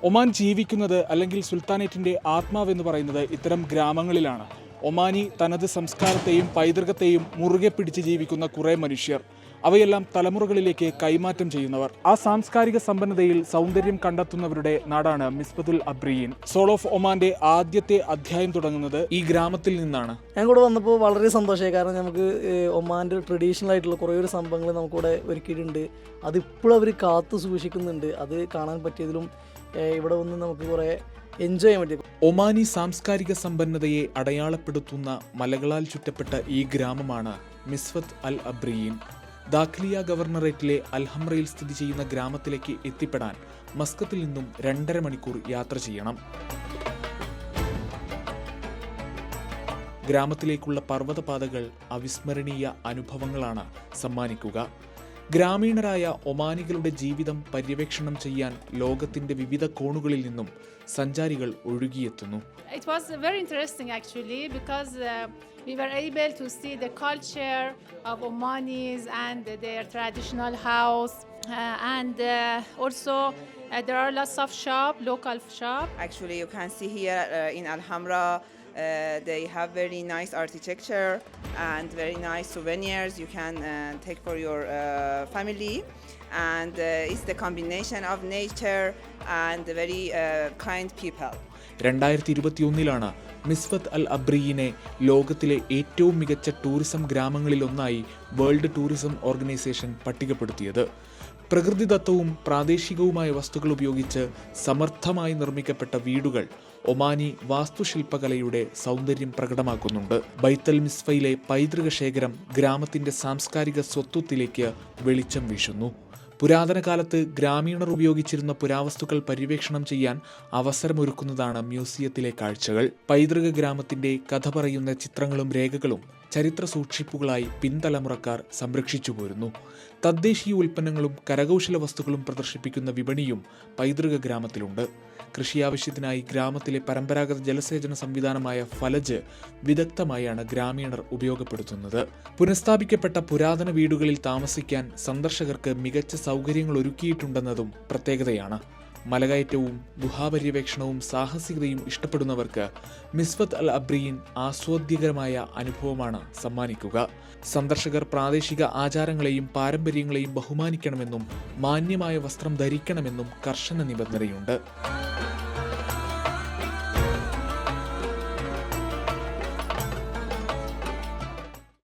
Oman ജീവിക്കുന്നത് അല്ലെങ്കിൽ സുൽത്താനേറ്റിൻ്റെ ആത്മാവെന്ന് പറയുന്നത് ഇത്തരം ഗ്രാമങ്ങളിലാണ്. ഒമാനി തനത് സംസ്കാരത്തെയും പൈതൃകത്തെയും മുറുകെ പിടിച്ച് ജീവിക്കുന്ന കുറേ മനുഷ്യർ, അവയെല്ലാം തലമുറകളിലേക്ക് കൈമാറ്റം ചെയ്യുന്നവർ. ആ സാംസ്കാരിക സമ്പന്നതയിൽ സൗന്ദര്യം കണ്ടെത്തുന്നവരുടെ നാടാണ് മിസ്ബത്തുൽ അബ്രിയീൻ. സോൾ ഓഫ് ഒമാന്റെ ആദ്യത്തെ അധ്യായം തുടങ്ങുന്നത് ഈ ഗ്രാമത്തിൽ നിന്നാണ്. ഞാൻ കൂടെ വന്നപ്പോൾ വളരെ സന്തോഷമായി. കാരണം നമുക്ക് ഒമാൻ്റെ ട്രഡീഷണൽ ആയിട്ടുള്ള കുറേ ഒരു സംഭവങ്ങൾ നമുക്കിവിടെ ഒരുക്കിയിട്ടുണ്ട്. അതിപ്പോഴും അവർ കാത്തു സൂക്ഷിക്കുന്നുണ്ട്. അത് കാണാൻ പറ്റിയതിലും ഇവിടെ വന്ന് നമുക്ക് കുറേ എൻജോയ് ചെയ്യാൻ പറ്റും. ഒമാനി സാംസ്കാരിക സമ്പന്നതയെ അടയാളപ്പെടുത്തുന്ന മലകളാൽ ചുറ്റപ്പെട്ട ഈ ഗ്രാമമാണ് മിസ്വത്ത് അൽ അബ്രിയീൻ. ദാഖ്ലിയ ഗവർണറേറ്റിലെ അൽഹംറയിൽ സ്ഥിതി ചെയ്യുന്ന ഗ്രാമത്തിലേക്ക് എത്തിപ്പെടാൻ മസ്കത്തിൽ നിന്നും 2.5 മണിക്കൂർ യാത്ര ചെയ്യണം. ഗ്രാമത്തിലേക്കുള്ള പർവ്വതപാതകൾ അവിസ്മരണീയ അനുഭവങ്ങളാണ് സമ്മാനിക്കുക. ഗ്രാമീണരായ ഒമാനികളുടെ ജീവിതം പര്യവേക്ഷണം ചെയ്യാൻ ലോകത്തിന്റെ വിവിധ കോണുകളിൽ നിന്നും സഞ്ചാരികൾ ഒഴുകിയെത്തുന്നു. It was very interesting actually because we were able to see the culture of Omanis and their traditional house and also there are lots of local shop. Actually you can see here in Al-Hamra they have very nice architecture and very nice souvenirs you can take for your family, and it's the combination of nature and very kind people. 2021 മിസ്വത്ത് അൽ അബ്രിയീനെ ലോകത്തിലെ ഏറ്റവും മികച്ച tourism ഗ്രാമങ്ങളിലൊന്നായി world tourism organisation പട്ടികപ്പെടുത്തിയത്. പ്രകൃതിദത്തവും പ്രാദേശികവുമായ വസ്തുക്കൾ ഉപയോഗിച്ച് സമർത്ഥമായി നിർമ്മിക്കപ്പെട്ട വീടുകൾ Omani വാസ്തുശില്പകലയുടെ സൗന്ദര്യം പ്രകടമാക്കുന്നുണ്ട്. ബൈത്തൽ മിസ്ഫയിലെ പൈതൃക ശേഖരം ഗ്രാമത്തിന്റെ സാംസ്കാരിക സ്വത്വത്തിലേക്ക് വെളിച്ചം വീശുന്നു. പുരാതന കാലത്ത് ഗ്രാമീണർ ഉപയോഗിച്ചിരുന്ന പുരാവസ്തുക്കൾ പര്യവേക്ഷണം ചെയ്യാൻ അവസരമൊരുക്കുന്നതാണ് മ്യൂസിയത്തിലെ കാഴ്ചകൾ. പൈതൃക ഗ്രാമത്തിന്റെ കഥ പറയുന്ന ചിത്രങ്ങളും രേഖകളും ചരിത്ര സൂക്ഷിപ്പുകളായി പിൻതലമുറക്കാർ സംരക്ഷിച്ചു പോരുന്നു. തദ്ദേശീയ ഉൽപ്പന്നങ്ങളും കരകൗശല വസ്തുക്കളും പ്രദർശിപ്പിക്കുന്ന വിപണിയും പൈതൃക ഗ്രാമത്തിലുണ്ട്. കൃഷിയാവശ്യത്തിനായി ഗ്രാമത്തിലെ പരമ്പരാഗത ജലസേചന സംവിധാനമായ ഫലജ് വിദഗ്ധമായാണ് ഗ്രാമീണർ ഉപയോഗപ്പെടുത്തുന്നത്. പുനഃസ്ഥാപിക്കപ്പെട്ട പുരാതന വീടുകളിൽ താമസിക്കാൻ സന്ദർശകർക്ക് മികച്ച സൗകര്യങ്ങൾ ഒരുക്കിയിട്ടുണ്ടെന്നതും പ്രത്യേകതയാണ്. മലകയറ്റവും ഗുഹാപര്യവേക്ഷണവും സാഹസികതയും ഇഷ്ടപ്പെടുന്നവർക്ക് മിസ്വത്ത് അൽ അബ്രിയീൻ ആസ്വാദ്യകരമായ അനുഭവമാണ് സമ്മാനിക്കുക. സന്ദർശകർ പ്രാദേശിക ആചാരങ്ങളെയും പാരമ്പര്യങ്ങളെയും ബഹുമാനിക്കണമെന്നും മാന്യമായ വസ്ത്രം ധരിക്കണമെന്നും കർശന നിബന്ധനയുണ്ട്.